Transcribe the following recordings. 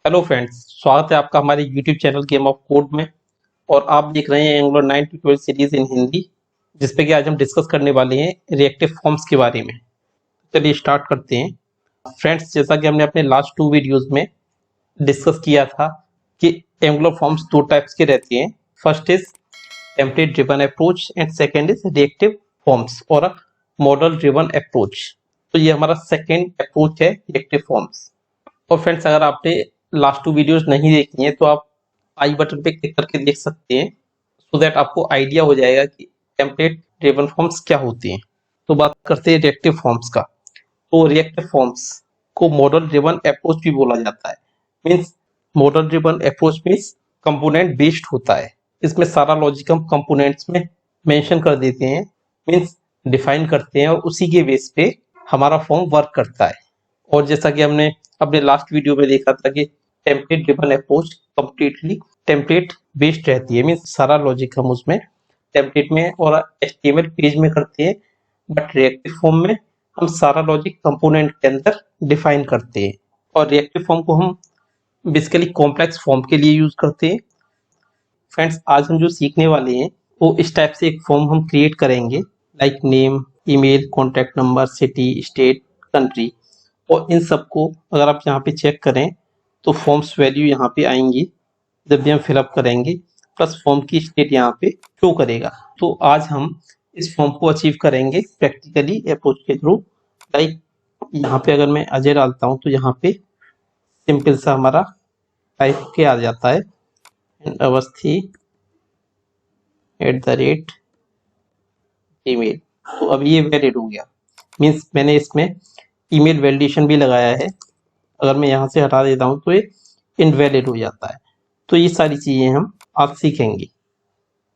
Hello friends, स्वागत है आपका हमारे YouTube channel game of code में। और आप देख रहे हैं angular 9 to 12 series in Hindi, जिसपे कि आज हम डिस्कस करने वाले हैं रिएक्टिव फॉर्म्स के बारे में। चलिए स्टार्ट करते हैं। फ्रेंड्स, जैसा कि हमने अपने लास्ट 2 वीडियोस में डिस्कस किया था कि एंगुलर फॉर्म्स दो टाइप्स के रहते हैं। First is template driven approach and second is reactive forms और मॉडल ड्रिवन अप्रोच। तो ये हमारा सेकेंड अप्रोच है रिएक्टिव फॉर्म्स। और फ्रेंड्स, अगर आपने लास्ट 2 वीडियोस नहीं देखी हैं तो आप आई बटन पे क्लिक करके देख सकते हैं, सो दैट आपको आइडिया हो जाएगा कि टेम्पलेट ड्रिवन फॉर्म्स क्या होती हैं। तो बात करते हैं रिएक्टिव फॉर्म्स का। तो रिएक्टिव फॉर्म्स को मॉडल ड्रिवन अप्रोच भी बोला जाता है। Means model driven approach means component based होता है। इसमें सारा लॉजिक हम कंपोनेंट्स में मेंशन कर देते हैं, मीन्स डिफाइन करते हैं, और उसी के बेस पे हमारा फॉर्म वर्क करता है। और जैसा कि हमने अपने लास्ट वीडियो में देखा था कि template driven approach completely template based रहती है। मीन्स सारा लॉजिक हम उसमें टेम्पलेट में और एचटीएमएल पेज में करते हैं, बट रिएक्टिव फॉर्म में हम सारा लॉजिक कंपोनेंट के अंदर डिफाइन करते हैं। और रिएक्टिव फॉर्म को हम बेसिकली कॉम्प्लेक्स फॉर्म के लिए यूज करते हैं। फ्रेंड्स, आज हम जो सीखने वाले हैं वो इस टाइप से एक फॉर्म हम क्रिएट करेंगे, like name, email, contact number, city, state, country. और इन सबको अगर आप यहाँ पे चेक करें तो फॉर्म्स वैल्यू यहाँ पे आएंगी जब भी हम फिलअप करेंगे, प्लस फॉर्म की स्टेट यहाँ पे शो करेगा। तो आज हम इस फॉर्म को अचीव करेंगे प्रैक्टिकली अप्रोच के थ्रू। लाइक यहाँ पे अगर मैं अजय डालता हूँ तो यहाँ पे सिंपल सा हमारा टाइप के आ जाता है, अवस्थी @gmail। तो अब ये वैलिड हो गया। मीन्स मैंने इसमें ईमेल वैलिडेशन भी लगाया है। अगर मैं यहाँ से हटा देता हूँ तो ये इनवैलिड हो जाता है। तो ये सारी चीजें हम आज सीखेंगे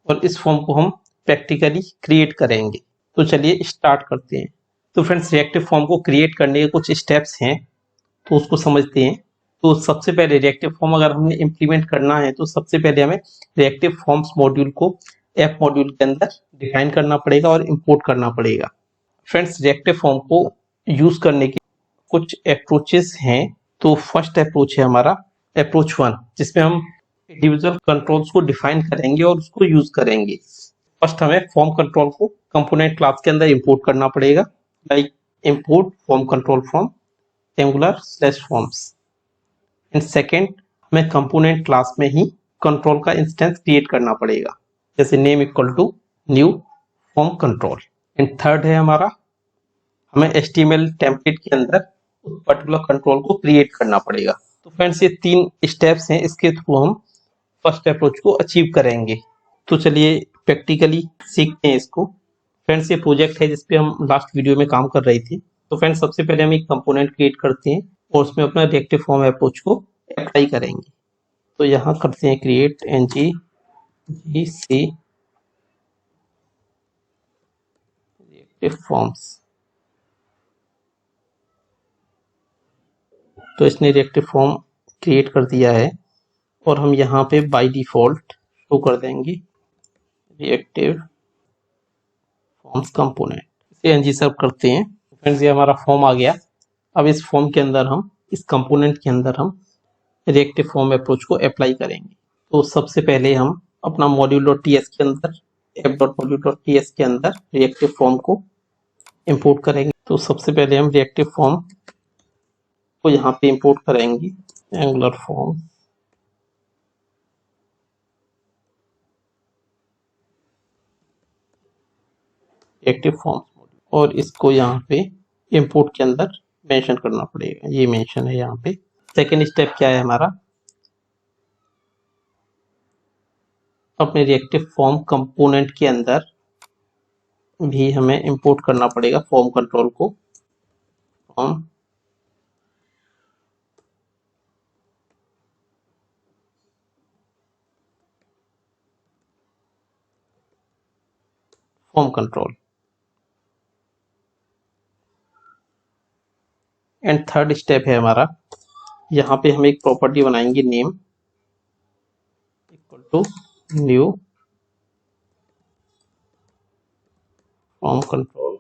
और इस फॉर्म को हम प्रैक्टिकली क्रिएट करेंगे। तो चलिए स्टार्ट करते हैं। तो फ्रेंड्स, रिएक्टिव फॉर्म को क्रिएट करने के कुछ स्टेप्स हैं, तो उसको समझते हैं। तो सबसे पहले रिएक्टिव फॉर्म अगर हमने इम्प्लीमेंट करना है तो सबसे पहले हमें रिएक्टिव फॉर्म्स मॉड्यूल को ऐप मॉड्यूल के अंदर डिफाइन करना पड़ेगा और इंपोर्ट करना पड़ेगा। फ्रेंड्स, रिएक्टिव फॉर्म को यूज करने के कुछ अप्रोचेस हैं। तो फर्स्ट अप्रोच है हमारा अप्रोच 1, जिसमें हम इंडिविजुअल कंट्रोल्स को डिफाइन करेंगे और उसको यूज करेंगे। फर्स्ट हमें फॉर्म कंट्रोल को कंपोनेंट क्लास के अंदर इंपोर्ट करना पड़ेगा, like import form control from Angular forms. And second, हमें कंपोनेंट क्लास में ही कंट्रोल का इंस्टेंस क्रिएट करना पड़ेगा, जैसे name equal to new form control. And third है हमारा, हमें HTML टेम्पलेट के अंदर उस पर्टिकुलर कंट्रोल को क्रिएट करना पड़ेगा। तो फ्रेंड्स, ये 3 स्टेप्स हैं, इसके थ्रू हम फर्स्ट अप्रोच को अचीव करेंगे। तो चलिए प्रैक्टिकली सीखते हैं इसको। फ्रेंड्स, ये प्रोजेक्ट है जिसपे हम लास्ट वीडियो में काम कर रहे थे। तो फ्रेंड्स, सबसे पहले हम एक कंपोनेंट क्रिएट करते हैं और उसमें अपना रिएक्टिव फॉर्म अप्रोच को अप्लाई करेंगे। तो यहाँ करते हैं क्रिएट ngGC रिएक्टिव फॉर्म्स। तो इसने रिएक्टिव फॉर्म क्रिएट कर दिया है और हम यहाँ पे बाय डिफॉल्ट शो कर देंगे रिएक्टिव फॉर्म्स कंपोनेंट। इसे ng सर्व करते हैं। फ्रेंड्स, ये हमारा फॉर्म आ गया। अब इस फॉर्म के अंदर हम, इस कंपोनेंट के अंदर हम रिएक्टिव फॉर्म अप्रोच को अप्लाई करेंगे। तो सबसे पहले हम अपना module.ts के अंदर app.module.ts के अंदर रिएक्टिव फॉर्म को इंपोर्ट करेंगे। तो सबसे पहले हम रिएक्टिव फॉर्म को यहाँ पे इंपोर्ट करेंगे, एंगुलर फॉर्म रिएक्टिव फॉर्म, और इसको यहाँ पे इंपोर्ट के अंदर मेंशन करना पड़ेगा। ये मेंशन है यहाँ पे। सेकेंड स्टेप क्या है हमारा, अपने रिएक्टिव फॉर्म कंपोनेंट के अंदर भी हमें इंपोर्ट करना पड़ेगा फॉर्म कंट्रोल को। Form control. And third step है हमारा, यहाँ पे हम एक प्रॉपर्टी बनाएंगे name equal to new form control,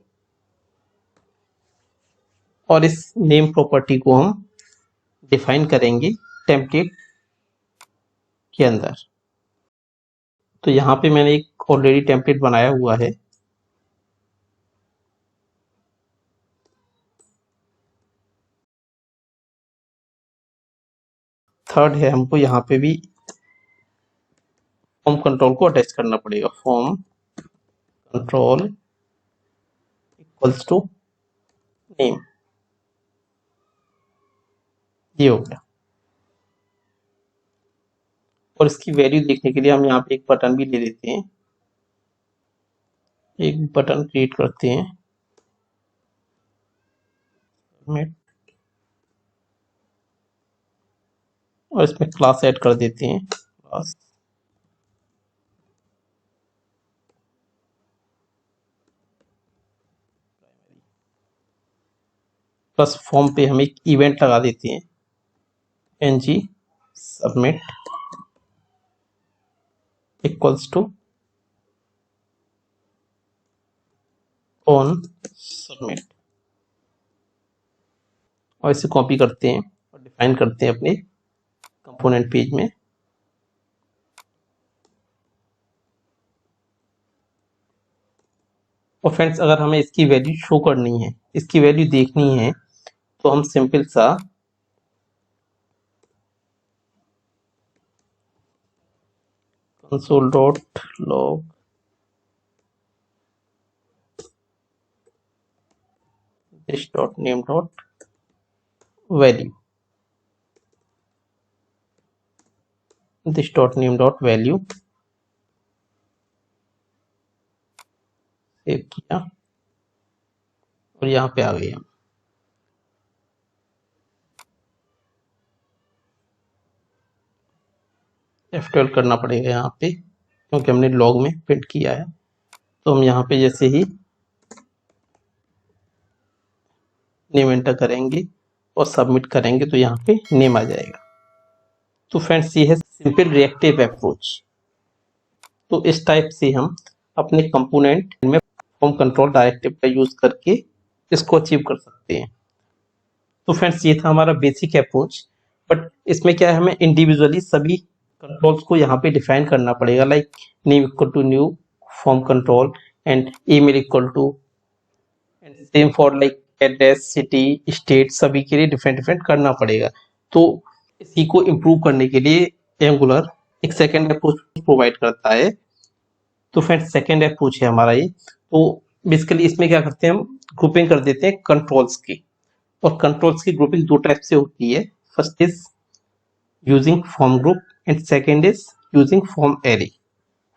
और इस नेम प्रॉपर्टी को हम डिफाइन करेंगे टेम्पलेट के अंदर। तो यहाँ पे मैंने एक ऑलरेडी टेम्पलेट बनाया हुआ है। थर्ड है, हमको यहाँ पे भी फॉर्म कंट्रोल को अटैच करना पड़ेगा। Form control equals to name, ये हो गया। और इसकी वैल्यू देखने के लिए हम यहाँ पे एक बटन भी ले लेते हैं, एक बटन क्रिएट करते हैं और इसमें क्लास ऐड कर देते हैं, क्लास प्लस फॉर्म पे हम एक इवेंट लगा देते हैं, ng submit equals to on submit, और इसे कॉपी करते हैं और डिफाइन करते हैं अपने कंपोनेंट पेज में। और फ्रेंड्स, अगर हमें इसकी वैल्यू शो करनी है, इसकी वैल्यू देखनी है, तो हम सिंपल सा console.log this.name.value this.name.value सेव किया और यहाँ पे आ गए हम। F12 करना पड़ेगा यहाँ पे, क्योंकि हमने लॉग में प्रिंट किया है। तो हम यहाँ पे जैसे ही नेम एंटर करेंगे और सबमिट करेंगे तो यहाँ पे नेम आ जाएगा। तो फ्रेंड्स, ये है सिंपल रिएक्टिव अप्रोच। तो इस टाइप से हम अपने कंपोनेंट में फॉर्म कंट्रोल डायरेक्टिव का यूज करके इसको अचीव कर सकते हैं। तो फ्रेंड्स, ये था हमारा बेसिक अप्रोच, बट इसमें क्या है, हमें इंडिविजुअली सभी कंट्रोल्स को यहाँ पे डिफाइन करना पड़ेगा, like name equal to new form control and email equal to, and same for like address, city, state, सभी के लिए डिफरेंट डिफरेंट करना पड़ेगा। तो इसी को इम्प्रूव करने के लिए एंगुलर एक सेकेंड अप्रोच प्रोवाइड करता है। तो फ्रेंड्स, सेकेंड अप्रोच है हमारा ये। तो बेसिकली इसमें क्या करते हैं, हम ग्रुपिंग कर देते हैं कंट्रोल्स की, और कंट्रोल्स की ग्रुपिंग दो टाइप से होती है। First is using form group and second is using form array.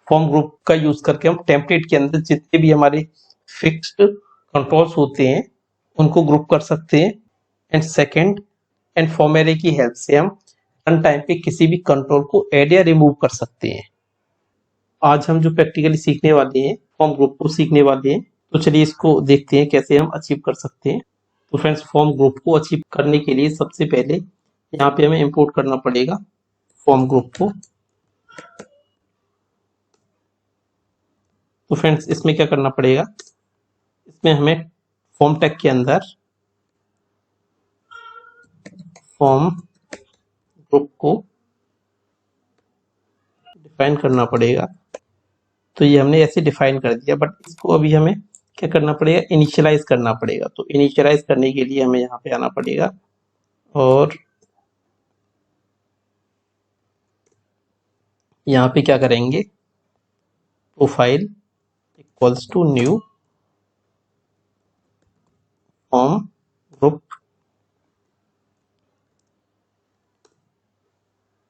Form group का यूज करके हम टेम्पलेट के अंदर जितने भी हमारे फिक्स्ड कंट्रोल्स होते हैं उनको ग्रुप कर सकते हैं, and second and form array की हेल्प से हम रन टाइम पे किसी भी कंट्रोल को ऐड या रिमूव कर सकते हैं। आज हम जो प्रैक्टिकली सीखने वाले हैं, फॉर्म ग्रुप को सीखने वाले हैं। तो चलिए इसको देखते हैं कैसे हम अचीव कर सकते हैं। तो फ्रेंड्स, फॉर्म ग्रुप को अचीव करने के लिए सबसे पहले यहाँ पे हमें इंपोर्ट करना पड़ेगा फॉर्म ग्रुप को। तो फ्रेंड्स, इसमें क्या करना पड़ेगा, इसमें हमें फॉर्म टैग के अंदर फॉर्म ग्रुप को डिफाइन करना पड़ेगा। तो ये हमने ऐसे डिफाइन कर दिया, बट इसको अभी हमें क्या करना पड़ेगा, इनिशियलाइज करना पड़ेगा। तो इनिशियलाइज करने के लिए हमें यहाँ पे आना पड़ेगा और यहाँ पे क्या करेंगे, profile equals to new form group,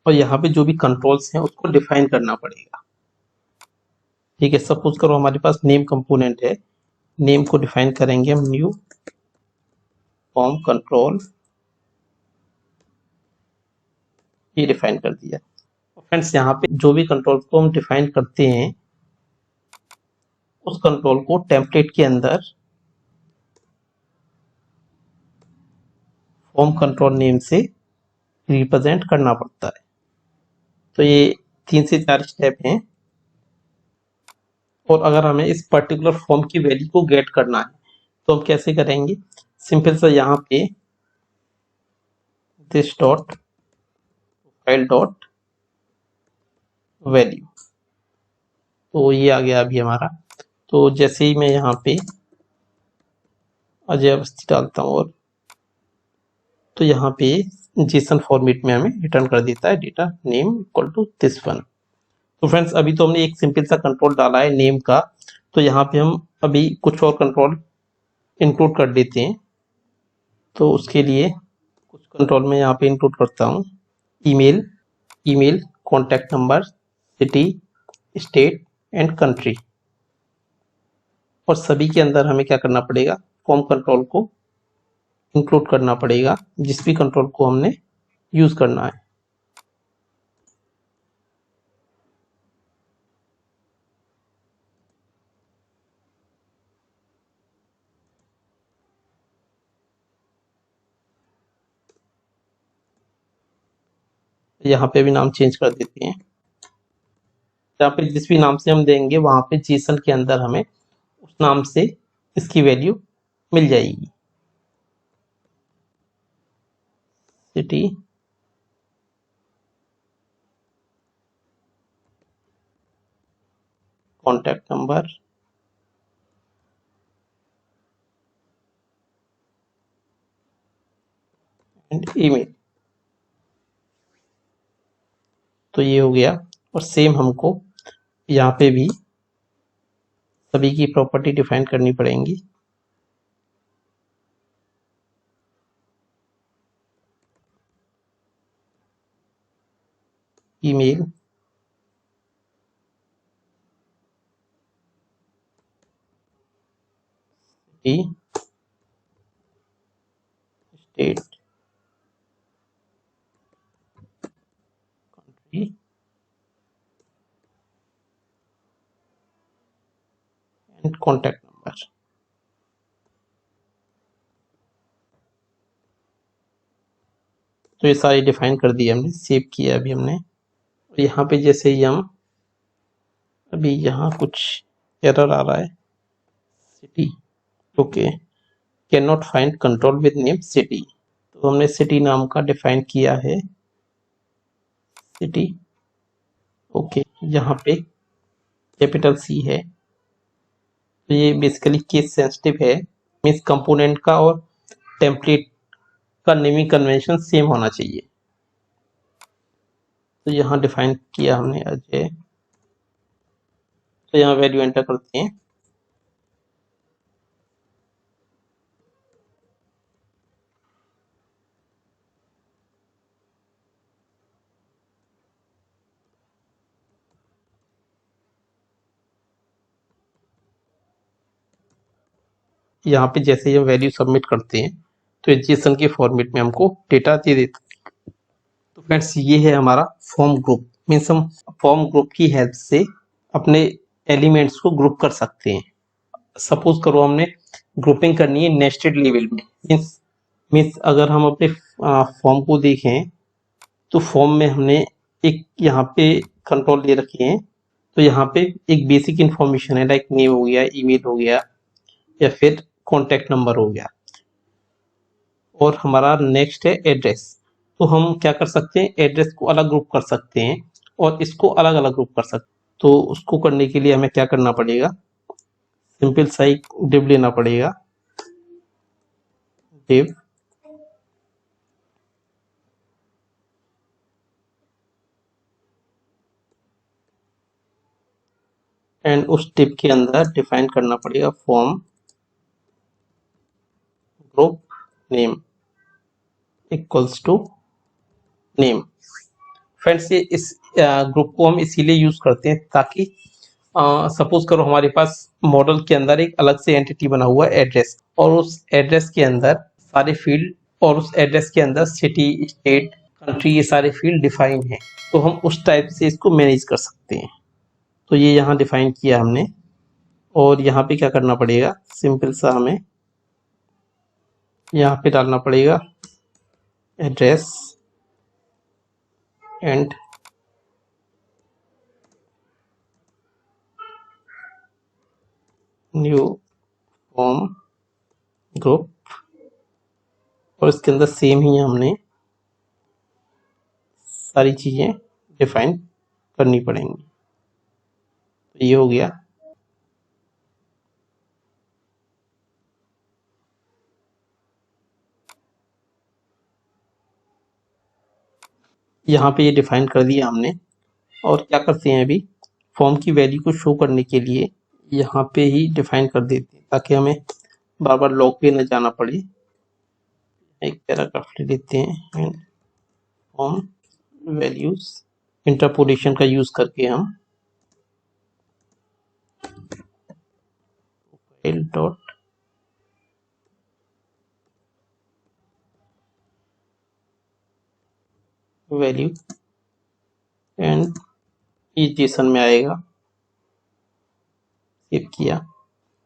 और यहाँ पे जो भी कंट्रोल्स हैं उसको डिफाइन करना पड़ेगा। ठीक है, सपोज करो हमारे पास नेम कंपोनेंट है, नेम को डिफाइन करेंगे हम न्यू फॉर्म कंट्रोल, ये डिफाइन कर दिया। फ्रेंड्स, यहाँ पे जो भी कंट्रोल को हम डिफाइन करते हैं उस कंट्रोल को टेम्पलेट के अंदर फॉर्म कंट्रोल नेम से रिप्रेजेंट करना पड़ता है। तो ये 3 से 4 स्टेप हैं। और अगर हमें इस पर्टिकुलर फॉर्म की वैल्यू को गेट करना है तो हम कैसे करेंगे, सिंपल सा यहाँ पे this dot file dot value. तो ये आ गया अभी हमारा। तो जैसे ही मैं यहाँ पे अजय अवस्थी डालता हूँ और तो यहाँ पे जेसन फॉर्मेट में हमें रिटर्न कर देता है data name equal to this one. तो फ्रेंड्स अभी तो हमने एक सिंपल सा कंट्रोल डाला है नेम का, तो यहाँ पे हम अभी कुछ और कंट्रोल इंक्लूड कर देते हैं। तो उसके लिए कुछ कंट्रोल में यहाँ पे इंक्लूड करता हूँ। Email, email, contact number, city, state and country. और सभी के अंदर हमें क्या करना पड़ेगा, फॉर्म कंट्रोल को इंक्लूड करना पड़ेगा, जिस भी कंट्रोल को हमने यूज करना है। यहाँ पे भी नाम चेंज कर देते हैं। यहाँ पे जिस भी नाम से हम देंगे वहां पे जेसन के अंदर हमें उस नाम से इसकी वैल्यू मिल जाएगी। City, contact number and email. तो ये हो गया। और सेम हमको यहाँ पे भी सभी की प्रॉपर्टी डिफाइन करनी पड़ेंगी। Email, state, country and contact number. तो ये सारी डिफाइन कर दिए हमने, सेव किया अभी हमने। यहाँ पे जैसे ही हम अभी यहाँ कुछ एरर आ रहा है, city, okay, can not find control with name city. तो हमने सिटी नाम का डिफाइन किया है, सिटी, ओके। यहाँ पे कैपिटल सी है, तो ये बेसिकली केस सेंसिटिव है, मीन्स कंपोनेंट का और टेम्पलेट का नेमिंग कन्वेंशन सेम होना चाहिए। तो यहाँ डिफाइन किया हमने अजय। तो यहाँ वैल्यू एंटर करते हैं। यहाँ पे जैसे ही हम वैल्यू सबमिट करते हैं तो जेसन के फॉर्मेट में हमको डेटा दे देता है। तो फ्रेंड्स ये है हमारा फॉर्म ग्रुप, मीन्स हम फॉर्म ग्रुप की हेल्प से अपने एलिमेंट्स को ग्रुप कर सकते हैं। सपोज करो हमने ग्रुपिंग करनी है नेस्टेड लेवल में, मीन्स मीन्स अगर हम अपने फॉर्म को देखें तो फॉर्म में हमने एक यहाँ पे कंट्रोल दे रखे हैं। तो यहाँ पे एक बेसिक इंफॉर्मेशन है, लाइक नेम हो गया, ईमेल हो गया, या फिर कॉन्टैक्ट नंबर हो गया। और हमारा नेक्स्ट है एड्रेस। तो हम क्या कर सकते हैं, एड्रेस को अलग ग्रुप कर सकते हैं और इसको अलग अलग ग्रुप कर सकते हैं। तो उसको करने के लिए हमें क्या करना पड़ेगा, सिंपल सा एक डिव लेना पड़ेगा, डिव एंड उस डिव के अंदर डिफाइन करना पड़ेगा form group name equals to name. Friends ये इस ग्रुप को हम इसीलिए यूज करते हैं ताकि सपोज करो हमारे पास मॉडल के अंदर एक अलग से एंटिटी बना हुआ है एड्रेस, और उस एड्रेस के अंदर सारे फील्ड, और उस एड्रेस के अंदर सिटी, स्टेट, कंट्री, ये सारे फील्ड डिफाइन है। तो हम उस टाइप से इसको मैनेज कर सकते हैं। तो ये यहाँ डिफाइन किया हमने। और यहाँ पे क्या करना पड़ेगा, सिंपल सा हमें यहाँ पे डालना पड़ेगा address and new form group, और इसके अंदर सेम ही हमने सारी चीज़ें डिफाइन करनी पड़ेंगी। तो ये हो गया। यहाँ पे ये डिफाइन कर दिया हमने। और क्या करते हैं, अभी फॉर्म की वैल्यू को शो करने के लिए यहाँ पे ही डिफाइन कर देते हैं ताकि हमें बार बार लॉग पे न जाना पड़े। एक पैराग्राफ ले लेते हैं एंड फॉर्म वैल्यूज इंटरपोलेशन का यूज करके हम डॉट वैल्यू एंड ये जेसन में आएगा। सेव किया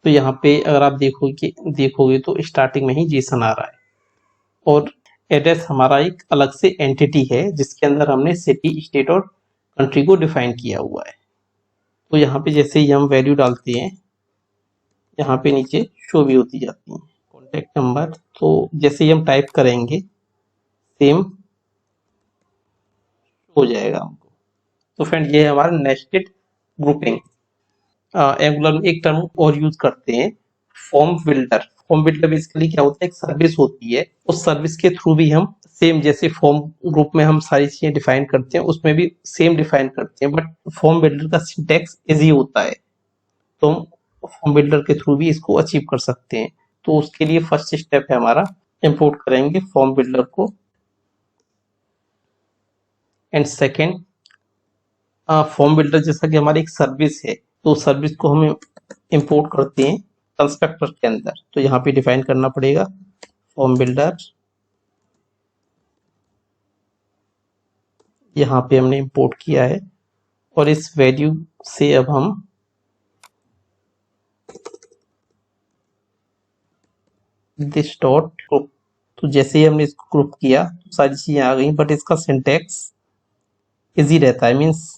तो यहाँ पे अगर आप देखोगे तो स्टार्टिंग में ही जेसन आ रहा है। और एड्रेस हमारा एक अलग से एंटिटी है जिसके अंदर हमने सिटी, स्टेट और कंट्री को डिफाइन किया हुआ है। तो यहाँ पे जैसे ही हम वैल्यू डालते हैं यहाँ पे नीचे शो भी होती जाती है कॉन्टैक्ट नंबर। तो जैसे ही हम टाइप करेंगे सेम हो जाएगा हमको। तो फ्रेंड ये है हमारा नेस्टेड ग्रुपिंग। एंगुलर में एक टर्म और यूज करते हैं, form builder. Form builder basically क्या होता है, एक सर्विस होती है। उस सर्विस के थ्रू भी हम सेम जैसे फॉर्म ग्रुप में हम सारी चीजें डिफाइन करते हैं उसमें भी सेम डिफाइन करते हैं, बट फॉर्म बिल्डर का सिंटैक्स इजी होता है तो हम फॉर्म बिल्डर के थ्रू भी इसको अचीव कर सकते हैं। तो उसके लिए फर्स्ट स्टेप है हमारा, इंपोर्ट करेंगे फॉर्म बिल्डर को। एंड सेकेंड, फॉर्म बिल्डर जैसा कि हमारी एक सर्विस है तो सर्विस को हम इंपोर्ट करते हैं कंस्ट्रक्टर के अंदर। तो यहाँ पे डिफाइन करना पड़ेगा फॉर्म बिल्डर। यहाँ पे हमने इंपोर्ट किया है और इस वैल्यू से अब हम दिस डॉट ग्रुप। तो जैसे ही हमने इसको ग्रुप किया तो सारी चीजें आ गई, बट इसका सिंटैक्स इजी रहता है। मीन्स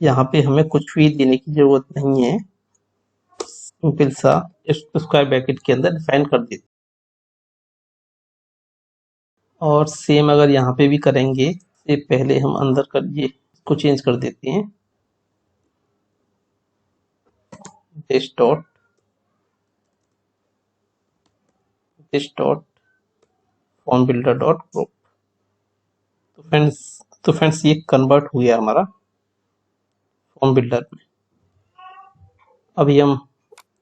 यहाँ पे हमें कुछ भी देने की जरूरत नहीं है, सिंपल सा स्क्वायर ब्रैकेट के अंदर डिफाइन कर देते। और सेम अगर यहाँ पे भी करेंगे, से पहले हम अंदर कर ये को चेंज कर देते हैं this dot form builder dot group. तो फ्रेंड्स ये कन्वर्ट हो गया हमारा फॉर्म बिल्डर में। अभी हम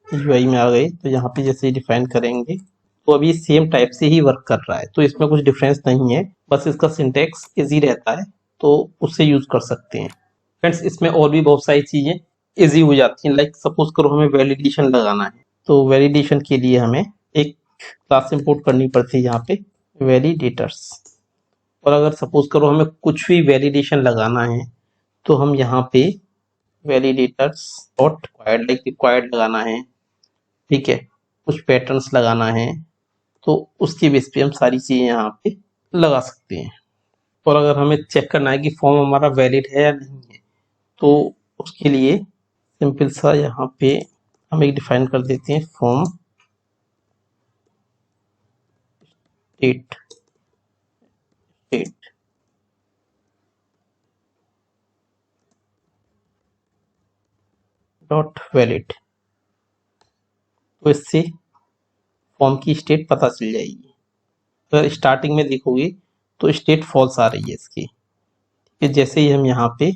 यूआई में आ गए तो यहाँ पे जैसे डिफाइन करेंगे तो अभी सेम टाइप से ही वर्क कर रहा है, तो इसमें कुछ डिफरेंस नहीं है, बस इसका सिंटैक्स इजी रहता है तो उससे यूज कर सकते हैं। फ्रेंड्स इसमें और भी बहुत सारी चीजें इजी हो जाती हैं। लाइक सपोज करो हमें वैलिडेशन लगाना है, तो वैलिडेशन के लिए हमें एक क्लास इंपोर्ट करनी पड़ती है यहाँ पे वैलिडेटर्स। और अगर सपोज करो हमें कुछ भी वैलिडेशन लगाना है तो हम यहाँ पे validators dot required, like required लगाना है, ठीक है, कुछ पैटर्न्स लगाना है, तो उसकी बेस पे हम सारी चीजें यहाँ पे लगा सकते हैं। और अगर हमें चेक करना है कि फॉर्म हमारा वैलिड है या नहीं है तो उसके लिए सिंपल सा यहाँ पे हम एक डिफाइन कर देते हैं फॉर्म स्टेट डॉट वैलिड। तो इससे फॉर्म की स्टेट पता चल जाएगी। अगर स्टार्टिंग में देखोगे तो स्टेट फॉल्स आ रही है इसकी, कि जैसे ही हम यहाँ पे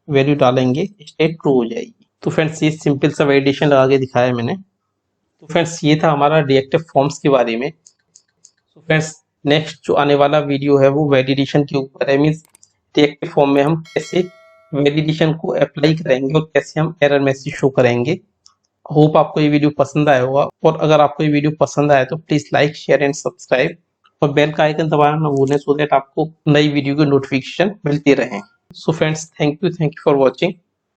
वैल्यू डालेंगे स्टेट ट्रू हो जाएगी। तो फ्रेंड्स ये सिंपल सा वैलिडेशन लगा के दिखाया मैंने। तो फ्रेंड्स ये था हमारा रिएक्टिव फॉर्म्स के बारे में। तो फ्रेंड्स नेक्स्ट जो आने वाला वीडियो है वो वैलिडेशन के ऊपर है। मीन्स रिएक्टिव फॉर्म में हम कैसे वैलिडेशन को अप्लाई करेंगे और कैसे हम एरर मैसेज शो करेंगे। होप आपको ये वीडियो पसंद आया होगा, और अगर आपको ये वीडियो पसंद आया तो please like, share and subscribe और बेल का आइकन दबाना ना भूलें सो दैट आपको नई वीडियो की नोटिफिकेशन मिलती रहे। So friends thank you for watching.